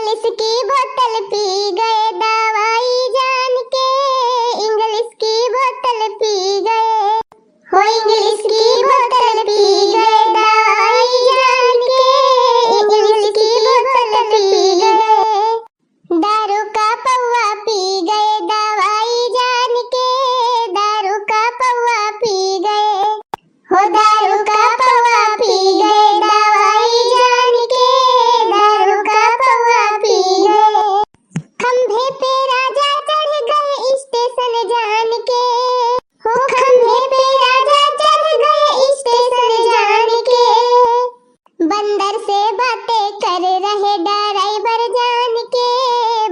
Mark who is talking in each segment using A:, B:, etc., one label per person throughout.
A: English की बोतल P गए दवाई जान के, इंग्लिश की बोतल पी गए, हो इंग्लिश की बोतल पी गए दवाई जान के, इंग्लिश की बोतल पी गए, दारू का पौवा पी गए दवाई जान के, दारू का पौवा पी गए, हो दारू का पौवा पी गए दवाई जान के, दारू का पौवा पी गए, खंभे पे राजा चढ़ गए स्टेशन जान के, हो खंभे पे राजा चढ़ गए स्टेशन जान के, बंदर से बातें कर रहे ड्राइवर जान के,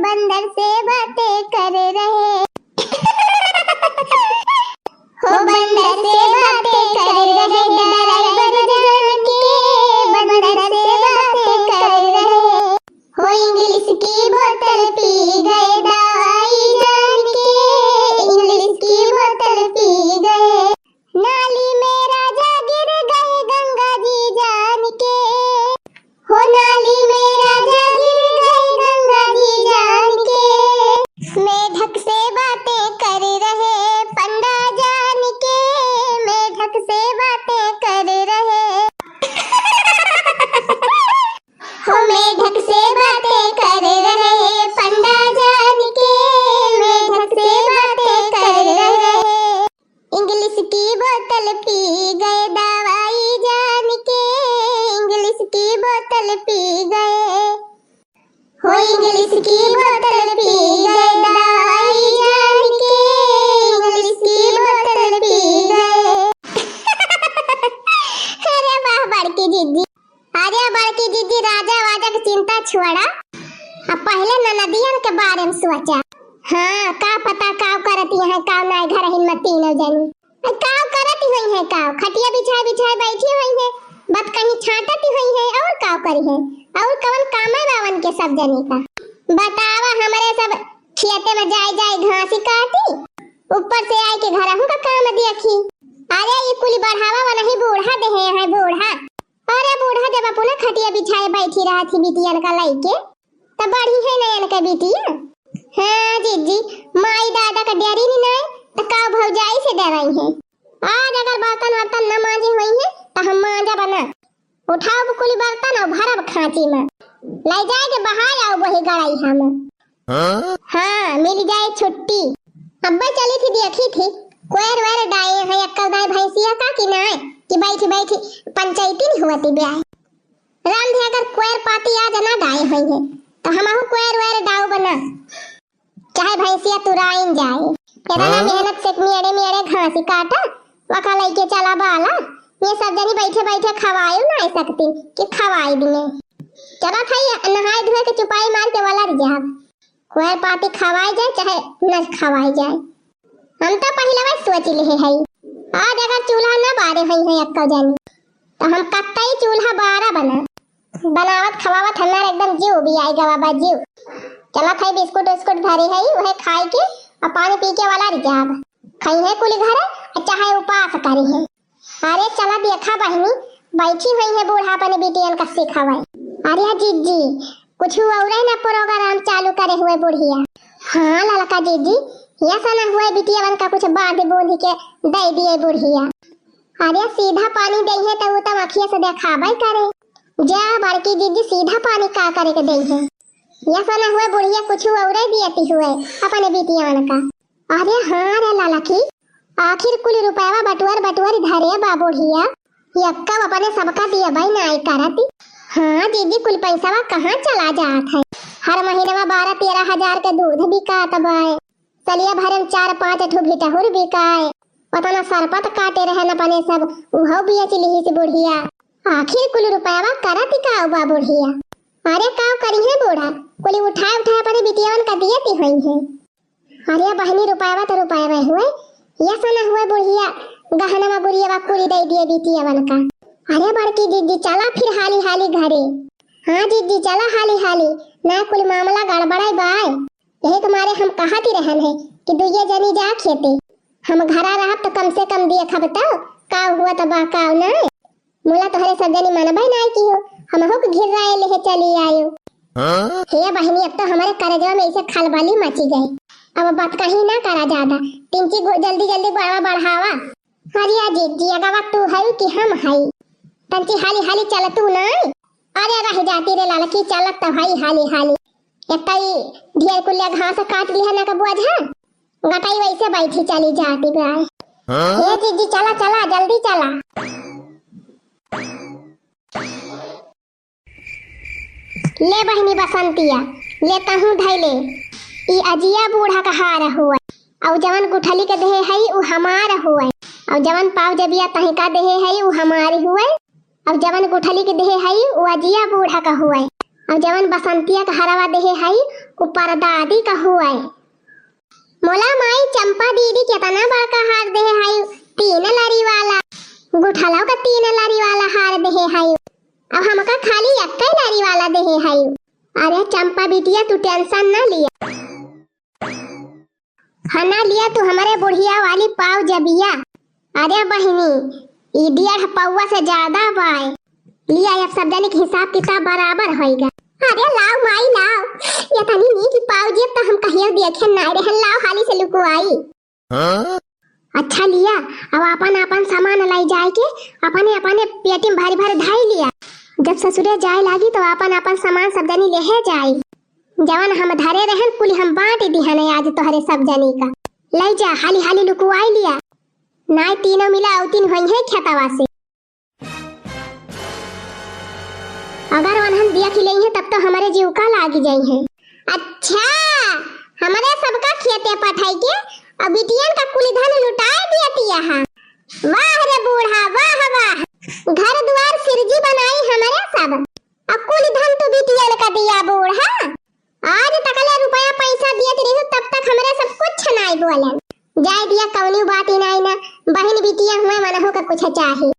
A: बंदर से बातें कर रहे हो बंदर से बातें कर रहे ड्राइवर जान के, बंदर से बातें कर रहे, हो इंग्लिश की बोतल पी गए दवाई जान के, इंग्लिश की बोतल पी गए, नाली में राजा गिर गए गंगा जी जान के, हो नाली में राजा गिर गए गंगा जी जान के, मेढक से बातें कर रहे पंडा जान के, मेढक से बातें कर रहे हो मेढक से बातें कर रहे पंडा जान के, मेढक से बातें कर रहे, इंग्लिश की बोतल पी गए दवाई जान के, इंग्लिश की बोतल पी गए, हो इंग्लिश की बोतल पी गए दवाई जान के, इंग्लिश की बोतल पी गए अरे वाह बड़की दीदी, अरे बड़की दीदी राजा वाजा की चिंता छोड़ा, अब पहले ननदियन के बारे में सोचा। हाँ का पता काव करती है काव ना घर हिम्मती न जानी, काव करती हुई है काव खटिया बिछाए बिछाए बैठी हुई है, बत कहीं छाटती हुई है और काव करी है, और कवन काम है बावन के सब जनी का बतावा, हमारे सब खेते में जाए जाए घासी काटी, ऊपर से आए के घर हूं का काम देखी, अरे ये कुली बढ़ावा वाला ही बूढ़ा दे है बूढ़ा, अरे बूढ़ा जब अपना खटिया बिछाए बैठी रहा थी बिटियन का लइके तब बढ़ी है नयन का बिटिया, हाँ जीजी माई दादा का डेरी नहीं नाय तो काव भौजाई से डराई है, आज अगर बर्तन वर्तन न मांजे हुई है तो हम मांजा बना उठाओ कुली बर्तन और भरब खांची में ले जाए के बहाय आओ वही गड़ाई हम हाँ मिल जाए छुट्टी, अब्बा चली थी देखी थी कोयर वेर डाए है अक्कल दाई भैंसिया का कि ना कि बैठी बैठी पंचायती नहीं हुआ थी ब्याह, राम थे अगर कोयर पाती आज ना डाए हुई है तो हमहु कोयर वेर डाऊ बना, चाहे भैंसिया तुराइन जाए, कितना मेहनत से मेरे घासी काटा वका लेके चला बाला, ये सब जनी बैठे बैठे खवायो ना सकती कि खवाई दिए, चला था नहाए धोए के चुपाई मार के वाला रिजाब, कोयर पाती खवाई जाए चाहे न खवाई जाए, हम तो पहले बार सोच लिए है, आज अगर चूल्हा न बारे हुई है अक्का जानी तो हम कत्तई चूल्हा बारा बनावत खवावत हमारे एकदम जीव भी आई गवा जीव, चला था बिस्कुट उस्कुट धरी है वह खाई के और पानी पी के वाला रिजाब खाई है कुली घर चाहे उपास करी है, अरे चला देखा बहनी बैठी हुई है बूढ़ा अपने बेटियन का सिखावे, अरे जीजी कुछ और ना प्रोग्राम चालू करे हुए बुढ़िया, हाँ ललका जीजी ये सना हुए बिटियावन का कुछ बांध बूंद के दे दिए बुढ़िया, अरे सीधा पानी दे है तो वो तो अखिया से देखाबे करे, जा बड़की दीदी सीधा पानी का करे के दे है, ये सना हुए बुढ़िया कुछ और दियती हुए अपने बिटियावन का, अरे हाँ रे ललकी आखिर कुल रुपया बटुअर धरे बा बुढ़िया, यक्का अपने सबका दिया भाई नाई करती, हाँ दीदी कुल पैसा कहाँ चला जात है, हर महीने में 12-13 हजार के दूध बिकात बाय, चलिए भरन 4-5 ठो भिटहुर बिकाए, पता न सरपत काटे रहन अपने सब उहो बेच ली से बुढ़िया, आखिर कुल रुपया करती का बा बुढ़िया, अरे काव करी है बूढ़ा कुल उठाए अपने बिटियावन का दियती हुई है, अरे बहनी रुपया तो रुपया हुए ये सना हुए बुढ़िया गहना में गुड़िया कुली दे दिए बिटियावन का, अरे बड़की दीदी चला फिर हाली हाली घरे, हाँ दीदी चला हाली हाली ना कुल मामला गड़बड़ाई बाय, यही तुम्हारे हम कहती रहन है कि दुइये जनी जा खेते, हम घरा रह तो कम से कम दिए खबताओ का हुआ तो बाकाव ना, मुला तोहरे सब जनी मनबई ना की हो, हम हो के घिर रहे ले चली आयो, हे बहनी, अब तो हमारे कलेजवा में ऐसे खलबली मची गई। अब बात कहीं ना करा ज्यादा, टिंकी जल्दी जल्दी बाबा बढ़ावा। अरे जीजी, अगवा तू है कि हम है? तंची हाली हाली चल तू ना। अरे रह जाती रे लड़की, चलत तो भाई हाली हाली। एकई ढेर कुल्ले घास काट लिया ना का बोझा, गटाई वैसे बैठी चली जाती गाय। हे जीजी, चला चला जल्दी चला। ले बहनी बसंतिया, लेता हूँ धैले। ई अजिया बूढ़ा का हार हुआ, और जवन गुठली के देहे है उ हमार हुआ, और जवन पाव जबिया तही का देहे है उ हमारी हुआ, और जवन गुठली के देहे है उ अजिया बूढ़ा का हुआ, और जवन बसंतिया का हरवा देहे है उ परदादी का हुआ। मोला माई चंपा दीदी कितना बड़का हार देहे है, 3 लड़ी वाला। गुठलाव का 3 लड़ी वाला हार देहे है, अब हमका खाली एक लड़ी वाला देहे है। अरे चंपा बिटिया, तू टेंशन ना लिया, हना लिया तू हमारे बुढ़िया वाली पाव जबिया। अरे बहनी, ई 1.5 पौवा से ज्यादा बाय लिया, अब सब जने के हिसाब किताब बराबर होएगा। अरे लाओ माई लाओ, ये तनी नी की पाव जेब तो हम कहियो देखे ना रहन, लाओ हाली से लुकुआई। अच्छा लिया, अब अपन अपन सामान लाई जाए के अपने अपने पेटी में भारी भारी धाई लिया। जब ससुरे जाए लागी तो अपन अपन सामान सब जनी लेहे जाए। जवन हम धरे रहन कुल हम बांट दिहन आज तोहरे सब जनी का। ले जा हाली हाली लुकुआई लिया, नाय तीनों मिला औतीन होई है खेतवा से। अगर वनहन देख ले है तब तो हमारे जीव का लागी जाई है। अच्छा, हमारे सबका खेते पठाई के अब बिटियन का कुल धन लुटाए दियती यहाँ। वाह रे बूढ़ा, वाह वाह, घर द्वार सिरजी बनाई हमारे सब, अब कुल धन तो बिटियन का दिया बूढ़ा। आज तकले रुपया पैसा दियत रही तब तक हमारे सब कुछ नहीं बोलन। जाय दिया कौनी बात ही नहीं ना, बहन बिटिया हुए मनहु का कुछ चाहे।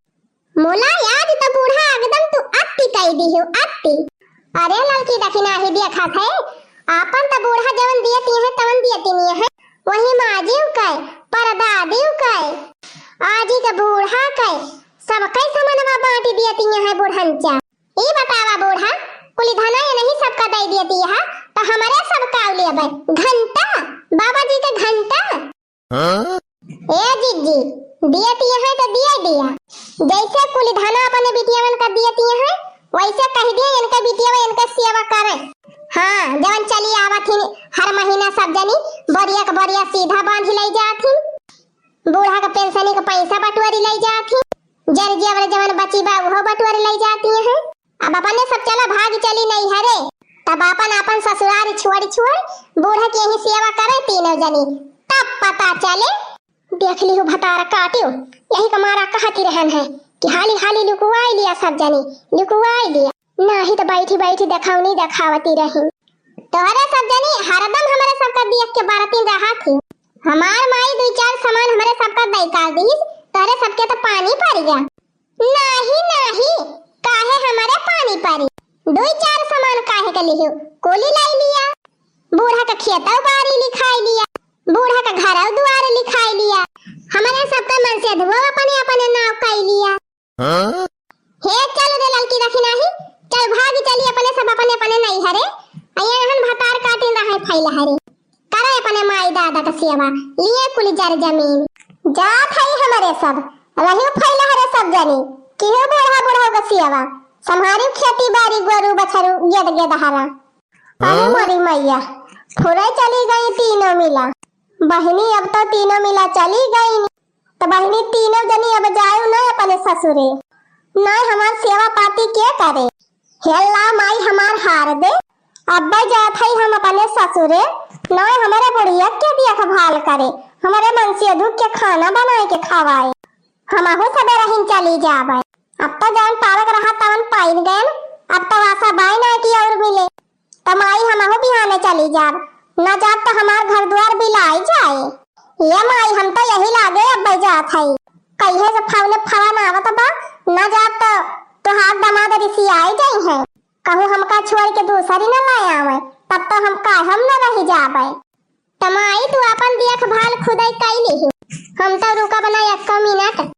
A: मोला याद तो बूढ़ा एकदम तू अत्ती कह दी हो, अत्ती। अरे लड़की दखिना ही देखा थे, आपन तो बूढ़ा जवन दियती है तवन दियती नहीं है, वही माजीव कहे परदादीव कहे आजी का बूढ़ा कहे सब कई सामानवा बांट दियती है बूढ़ंचा। ई बतावा बूढ़ा, कुल धना ये नहीं सबका दे दियती है तो हमारे सब का लेबे घंटा, बाबा जी का घंटा। ए जीजी, दियती है तो दिया दिया, जैसे कुल धना अपने बिटियावन का दियती है वैसे कह दिए इनका बिटियावा इनका सेवा करे। हाँ, जवन चली आवथिन हर महीना सब जनी बढ़िया का बढ़िया सीधा बांध ले जाथिन, बूढ़ा का पेंशन का पैसा बटवारी ले जाथिन, जन जेवर जवन बची बा वो बटवारी ले जाती है। अब अपने सब चला भाग चली नहीं हरे, तब अपन ससुराल छोड़ बूढ़ा की यही सेवा करे तीनों जनी, तब पता चले। देख ली भतारा काटियो, यही कमारा कहती रहन है कि हाली हाली लुकुआई लिया, सब जनी लुकुआई लिया, नहीं तो बैठी बैठी देखावनी देखावती रही। तोहरे सब जनी हरदम हमारे सबका देख के बारतीन रहा थी। हमार माई 2-4 सामान हमारे सबका दैका दी, तोहरे सबके तो पानी पड़ गया। नहीं नहीं, काहे हमारे पानी पड़ी, 2-4 सामान काहे के लियो, कोली लाई लिया, बूढ़ा का खेता बारी लिखाई लिया, बूढ़ा का घर द्वार लिखाई लिया, हमारे सबका मन से धो अपने अपने नाव काई लिया। हे चलो दे लड़की रखी नहीं, चल भाग चली अपने सब अपने अपने नहीं हरे, अयहन भतार काटे रहे फैला हरे, करे अपने माई दादा का सेवा, लिए कुल जर जमीन जात है हमारे सब, रही फैला हरे सब जनी, किहो बूढ़ा बूढ़ा का सेवा, संहारी खेती बाड़ी गोरु बछरू गेद गेद हरा। अरे मोरी मैया, फुरे चली गई तीनों मिला, बहनी अब तो तीनों मिला चली गई, तो बहनी तीनों जनी अब जायू ना अपने ससुरे, ना हमार सेवा पाती के करे। हेला माई हमार हार दे, अब्बा जात है हम अपने ससुरे, ना हमारे बुढ़िया के देखभाल करे, हमारे मन से धूप के खाना बनाए के खवाए, हमहु सबे रहीन चली जावे। अब तो जान पारक रहा तवन पाइन गए, अब तो आशा बाई ना की और मिले, तो माई हमहु बिहाने चली जाब, न जात तो हमार घर द्वार बिलाई जाए। ये माई हम तो यही लागे अब जात है, कहिए से फावने फवा ना आवत बा, न जात तो हाथ दमाद रिसी आई जाई है, कहूँ हमका छोड़ के दूसरी न लाए आवे, तब तो हम का हम न रही जावे। तमाई तू अपन देखभाल खुदाई कई ली, हम तो रुका बना 1 मिनट।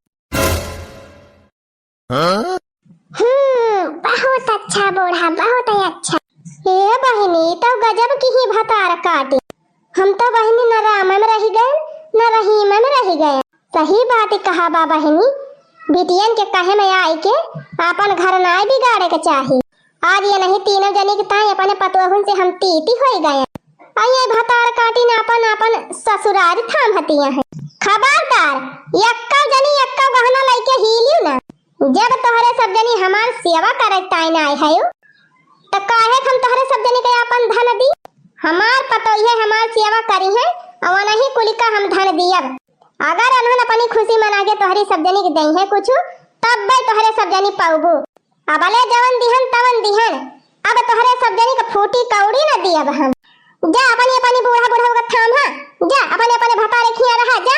A: बहुत अच्छा बूढ़ा, बहुत ही अच्छा, ए बहिनी तो गजब की ही भतार काटे। हम तो बहिनी न राम में रह गए न रहीम में रह गए। सही बात कहा बा बहिनी, बिटियन के कहे में आई के अपन घर नाय बिगाड़े के चाहिए। आज ये नहीं तीनों जनी के ताई अपने पतोहन से हम तीती हो गए। आइए भतार काटी न अपन ससुराल थाम हतिया है। खबरदार यक्का जनी यक्का गहना लेके हिलियो ना। जब तोहरे सब जनी हमार सेवा करे ताई ना आए है तो काहे हम तोहरे सब जनी के अपन धन दी। हमार पतोहिए हमार सेवा करी है और नहीं कुलिका हम धन दियब। अगर उन्होंने अपनी खुशी मना के तोहरी सब जनी के दई है कुछ तब भाई तोहरे सब जनी पाऊबू। अब अले जवन दिहन तवन दिहन, अब तोहरे सब जनी के फूटी कौड़ी न दियब हम। जा अपनी बूढ़ा बूढ़ा का थाम, जा अपने भतारे खिया रहा जा।